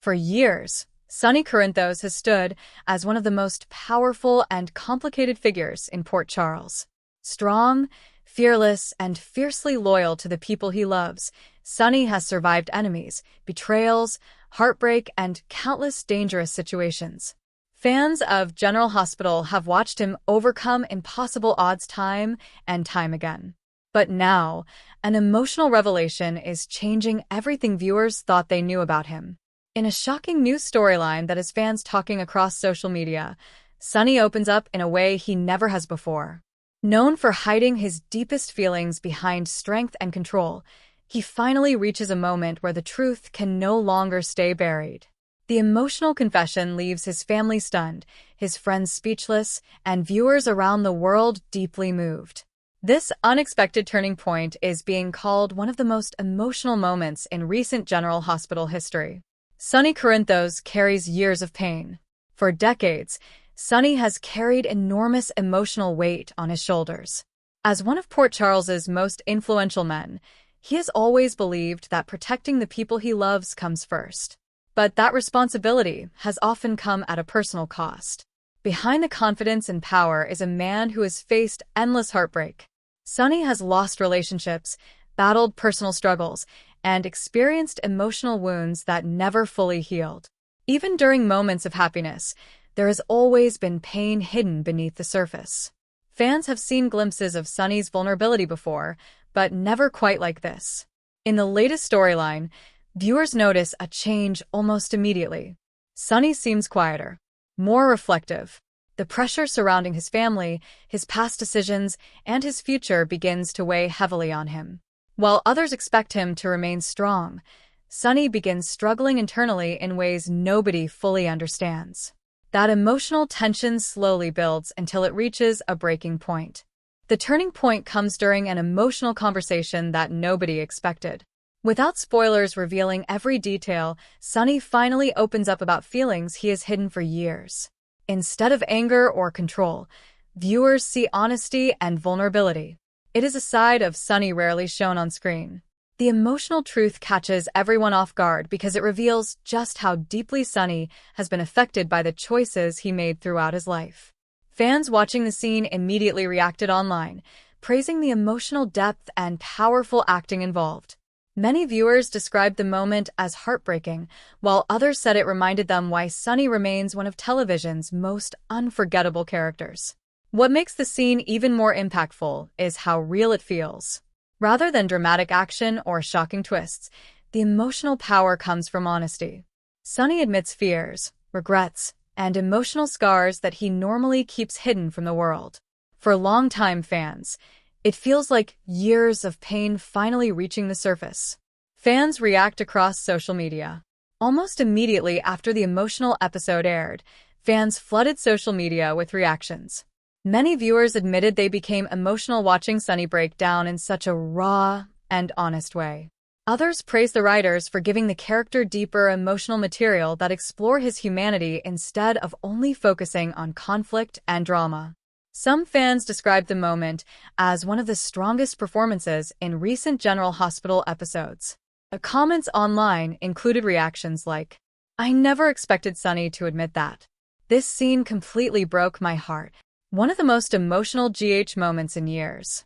For years, Sonny Corinthos has stood as one of the most powerful and complicated figures in Port Charles. Strong, fearless, and fiercely loyal to the people he loves, Sonny has survived enemies, betrayals, heartbreak, and countless dangerous situations. Fans of General Hospital have watched him overcome impossible odds time and time again. But now, an emotional revelation is changing everything viewers thought they knew about him. In a shocking new storyline that has fans talking across social media, Sonny opens up in a way he never has before. Known for hiding his deepest feelings behind strength and control, he finally reaches a moment where the truth can no longer stay buried. The emotional confession leaves his family stunned, his friends speechless, and viewers around the world deeply moved. This unexpected turning point is being called one of the most emotional moments in recent General Hospital history. Sonny Corinthos carries years of pain. For decades, Sonny has carried enormous emotional weight on his shoulders. As one of Port Charles's most influential men, he has always believed that protecting the people he loves comes first. But that responsibility has often come at a personal cost. Behind the confidence and power is a man who has faced endless heartbreak. Sonny has lost relationships, battled personal struggles, and experienced emotional wounds that never fully healed. Even during moments of happiness, there has always been pain hidden beneath the surface. Fans have seen glimpses of Sonny's vulnerability before, but never quite like this. In the latest storyline, viewers notice a change almost immediately. Sonny seems quieter, more reflective. The pressure surrounding his family, his past decisions, and his future begins to weigh heavily on him. While others expect him to remain strong, Sonny begins struggling internally in ways nobody fully understands. That emotional tension slowly builds until it reaches a breaking point. The turning point comes during an emotional conversation that nobody expected. Without spoilers revealing every detail, Sonny finally opens up about feelings he has hidden for years. Instead of anger or control, viewers see honesty and vulnerability. It is a side of Sonny rarely shown on screen. The emotional truth catches everyone off guard because it reveals just how deeply Sonny has been affected by the choices he made throughout his life. Fans watching the scene immediately reacted online, praising the emotional depth and powerful acting involved. Many viewers described the moment as heartbreaking, while others said it reminded them why Sonny remains one of television's most unforgettable characters. What makes the scene even more impactful is how real it feels. Rather than dramatic action or shocking twists, the emotional power comes from honesty. Sonny admits fears, regrets, and emotional scars that he normally keeps hidden from the world. For longtime fans, it feels like years of pain finally reaching the surface. Fans react across social media. Almost immediately after the emotional episode aired, fans flooded social media with reactions. Many viewers admitted they became emotional watching Sonny break down in such a raw and honest way. Others praised the writers for giving the character deeper emotional material that explore his humanity instead of only focusing on conflict and drama. Some fans described the moment as one of the strongest performances in recent General Hospital episodes. The comments online included reactions like, "I never expected Sonny to admit that. This scene completely broke my heart." One of the most emotional GH moments in years.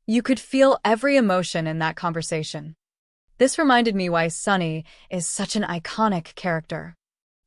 You could feel every emotion in that conversation. This reminded me why Sonny is such an iconic character.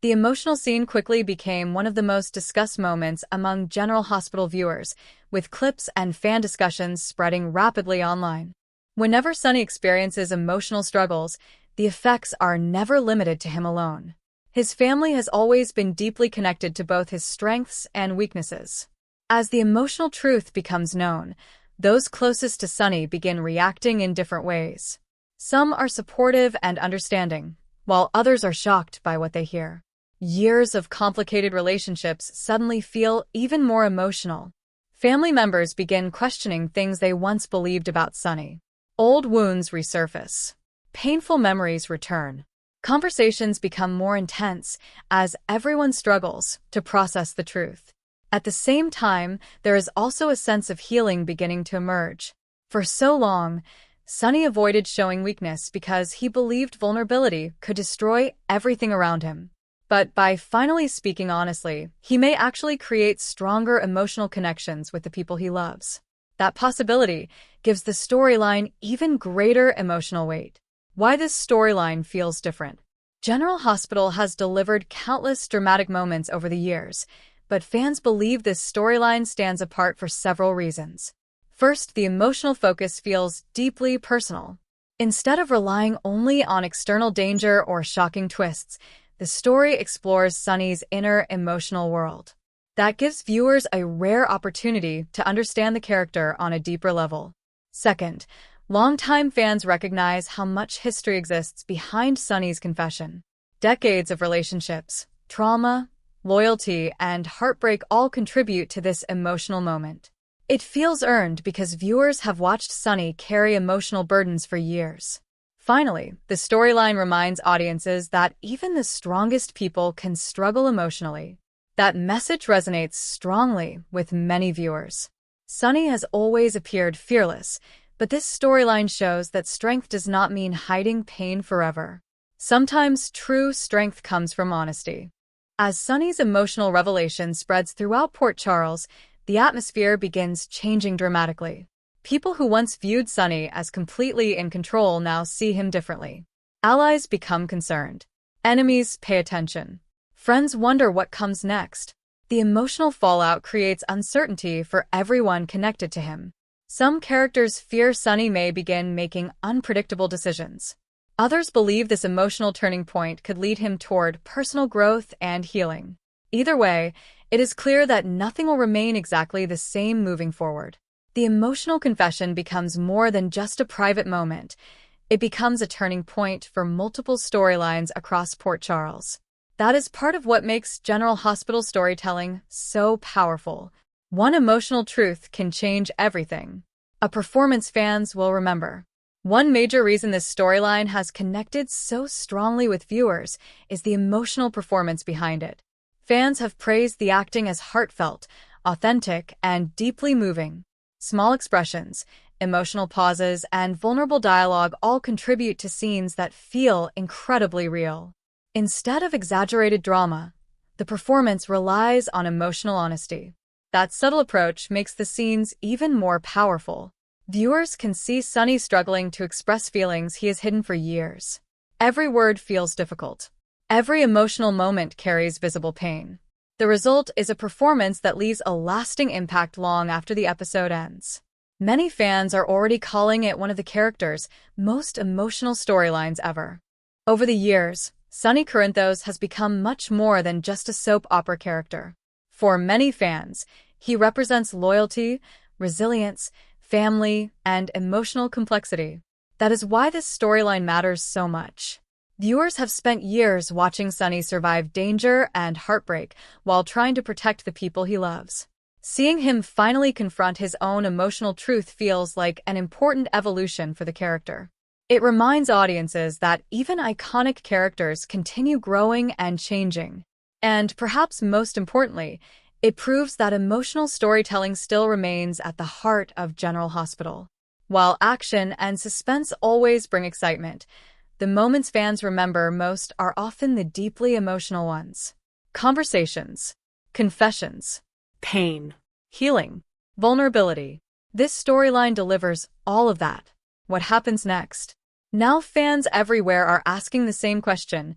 The emotional scene quickly became one of the most discussed moments among General Hospital viewers, with clips and fan discussions spreading rapidly online. Whenever Sonny experiences emotional struggles, the effects are never limited to him alone. His family has always been deeply connected to both his strengths and weaknesses. As the emotional truth becomes known, those closest to Sonny begin reacting in different ways. Some are supportive and understanding, while others are shocked by what they hear. Years of complicated relationships suddenly feel even more emotional. Family members begin questioning things they once believed about Sonny. Old wounds resurface. Painful memories return. Conversations become more intense as everyone struggles to process the truth. At the same time, there is also a sense of healing beginning to emerge. For so long, Sonny avoided showing weakness because he believed vulnerability could destroy everything around him. But by finally speaking honestly, he may actually create stronger emotional connections with the people he loves. That possibility gives the storyline even greater emotional weight. Why this storyline feels different. General Hospital has delivered countless dramatic moments over the years, but fans believe this storyline stands apart for several reasons. First, the emotional focus feels deeply personal. Instead of relying only on external danger or shocking twists, the story explores Sonny's inner emotional world. That gives viewers a rare opportunity to understand the character on a deeper level. Second, longtime fans recognize how much history exists behind Sonny's confession. Decades of relationships, trauma, loyalty, and heartbreak all contribute to this emotional moment. It feels earned because viewers have watched Sonny carry emotional burdens for years. Finally, the storyline reminds audiences that even the strongest people can struggle emotionally. That message resonates strongly with many viewers. Sonny has always appeared fearless, but this storyline shows that strength does not mean hiding pain forever. Sometimes true strength comes from honesty. As Sonny's emotional revelation spreads throughout Port Charles, the atmosphere begins changing dramatically. People who once viewed Sonny as completely in control now see him differently. Allies become concerned. Enemies pay attention. Friends wonder what comes next. The emotional fallout creates uncertainty for everyone connected to him. Some characters fear Sonny may begin making unpredictable decisions. Others believe this emotional turning point could lead him toward personal growth and healing. Either way, it is clear that nothing will remain exactly the same moving forward. The emotional confession becomes more than just a private moment. It becomes a turning point for multiple storylines across Port Charles. That is part of what makes General Hospital storytelling so powerful. One emotional truth can change everything. A performance fans will remember. One major reason this storyline has connected so strongly with viewers is the emotional performance behind it. Fans have praised the acting as heartfelt, authentic, and deeply moving. Small expressions, emotional pauses, and vulnerable dialogue all contribute to scenes that feel incredibly real. Instead of exaggerated drama, the performance relies on emotional honesty. That subtle approach makes the scenes even more powerful. Viewers can see Sonny struggling to express feelings he has hidden for years. Every word feels difficult. Every emotional moment carries visible pain. The result is a performance that leaves a lasting impact long after the episode ends. Many fans are already calling it one of the character's most emotional storylines ever. Over the years, Sonny Corinthos has become much more than just a soap opera character. For many fans, he represents loyalty, resilience, family, and emotional complexity. That is why this storyline matters so much. Viewers have spent years watching Sonny survive danger and heartbreak while trying to protect the people he loves. Seeing him finally confront his own emotional truth feels like an important evolution for the character. It reminds audiences that even iconic characters continue growing and changing. And perhaps most importantly, it proves that emotional storytelling still remains at the heart of General Hospital. While action and suspense always bring excitement, the moments fans remember most are often the deeply emotional ones. Conversations, confessions, pain, healing, vulnerability. This storyline delivers all of that. What happens next? Now fans everywhere are asking the same question.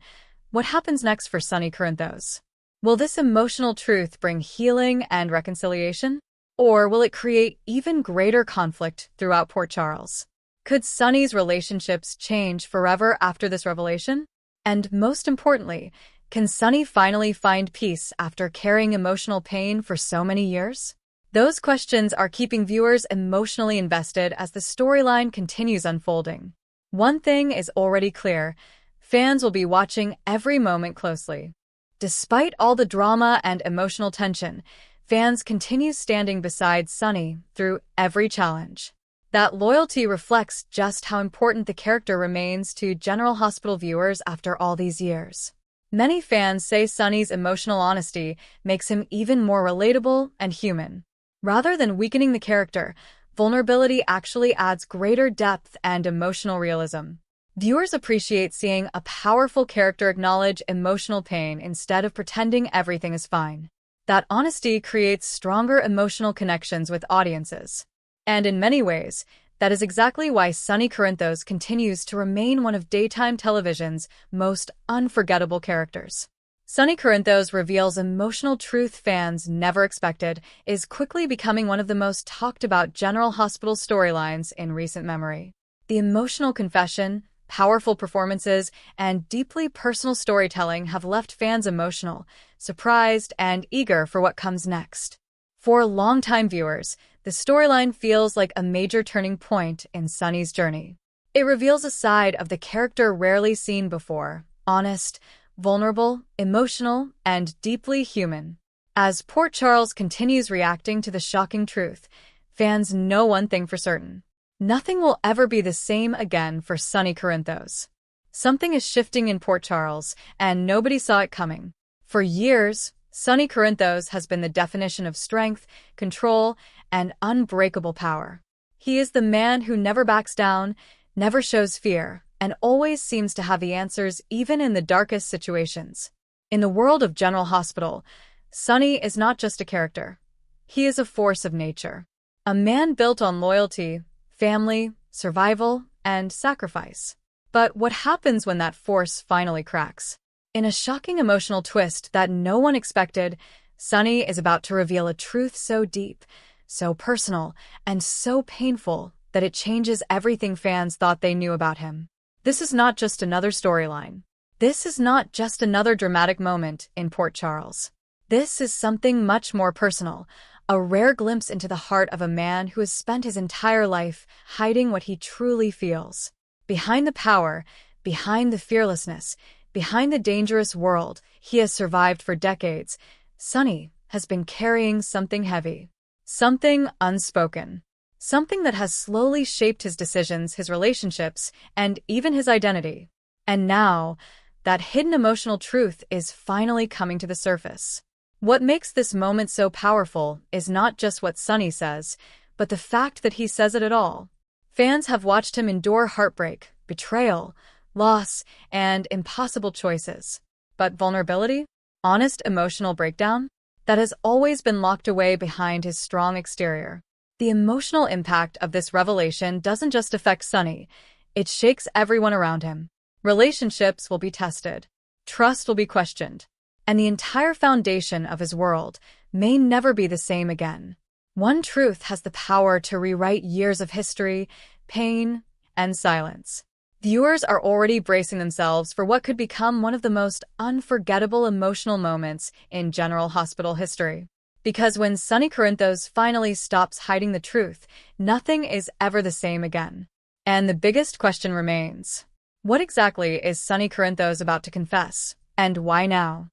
What happens next for Sonny Corinthos? Will this emotional truth bring healing and reconciliation? Or will it create even greater conflict throughout Port Charles? Could Sonny's relationships change forever after this revelation? And most importantly, can Sonny finally find peace after carrying emotional pain for so many years? Those questions are keeping viewers emotionally invested as the storyline continues unfolding. One thing is already clear: fans will be watching every moment closely. Despite all the drama and emotional tension, fans continue standing beside Sonny through every challenge. That loyalty reflects just how important the character remains to General Hospital viewers after all these years. Many fans say Sonny's emotional honesty makes him even more relatable and human. Rather than weakening the character, vulnerability actually adds greater depth and emotional realism. Viewers appreciate seeing a powerful character acknowledge emotional pain instead of pretending everything is fine. That honesty creates stronger emotional connections with audiences. And in many ways, that is exactly why Sonny Corinthos continues to remain one of daytime television's most unforgettable characters. Sonny Corinthos reveals emotional truth fans never expected, is quickly becoming one of the most talked about General Hospital storylines in recent memory. The emotional confession, powerful performances, and deeply personal storytelling have left fans emotional, surprised, and eager for what comes next. For longtime viewers, the storyline feels like a major turning point in Sonny's journey. It reveals a side of the character rarely seen before, honest, vulnerable, emotional, and deeply human. As Port Charles continues reacting to the shocking truth, fans know one thing for certain. Nothing will ever be the same again for Sonny Corinthos. Something is shifting in Port Charles, and nobody saw it coming. For years, Sonny Corinthos has been the definition of strength, control, and unbreakable power. He is the man who never backs down, never shows fear, and always seems to have the answers even in the darkest situations. In the world of General Hospital, Sonny is not just a character. He is a force of nature. A man built on loyalty, family, survival, and sacrifice. But what happens when that force finally cracks? In a shocking emotional twist that no one expected, Sonny is about to reveal a truth so deep, so personal, and so painful that it changes everything fans thought they knew about him. This is not just another storyline. This is not just another dramatic moment in Port Charles. This is something much more personal, a rare glimpse into the heart of a man who has spent his entire life hiding what he truly feels. Behind the power, behind the fearlessness, behind the dangerous world he has survived for decades, Sonny has been carrying something heavy. Something unspoken. Something that has slowly shaped his decisions, his relationships, and even his identity. And now, that hidden emotional truth is finally coming to the surface. What makes this moment so powerful is not just what Sonny says, but the fact that he says it at all. Fans have watched him endure heartbreak, betrayal, loss, and impossible choices. But vulnerability? Honest emotional breakdown? That has always been locked away behind his strong exterior. The emotional impact of this revelation doesn't just affect Sonny, it shakes everyone around him. Relationships will be tested. Trust will be questioned. And the entire foundation of his world may never be the same again. One truth has the power to rewrite years of history, pain, and silence. Viewers are already bracing themselves for what could become one of the most unforgettable emotional moments in General Hospital history. Because when Sonny Corinthos finally stops hiding the truth, nothing is ever the same again. And the biggest question remains: what exactly is Sonny Corinthos about to confess, and why now?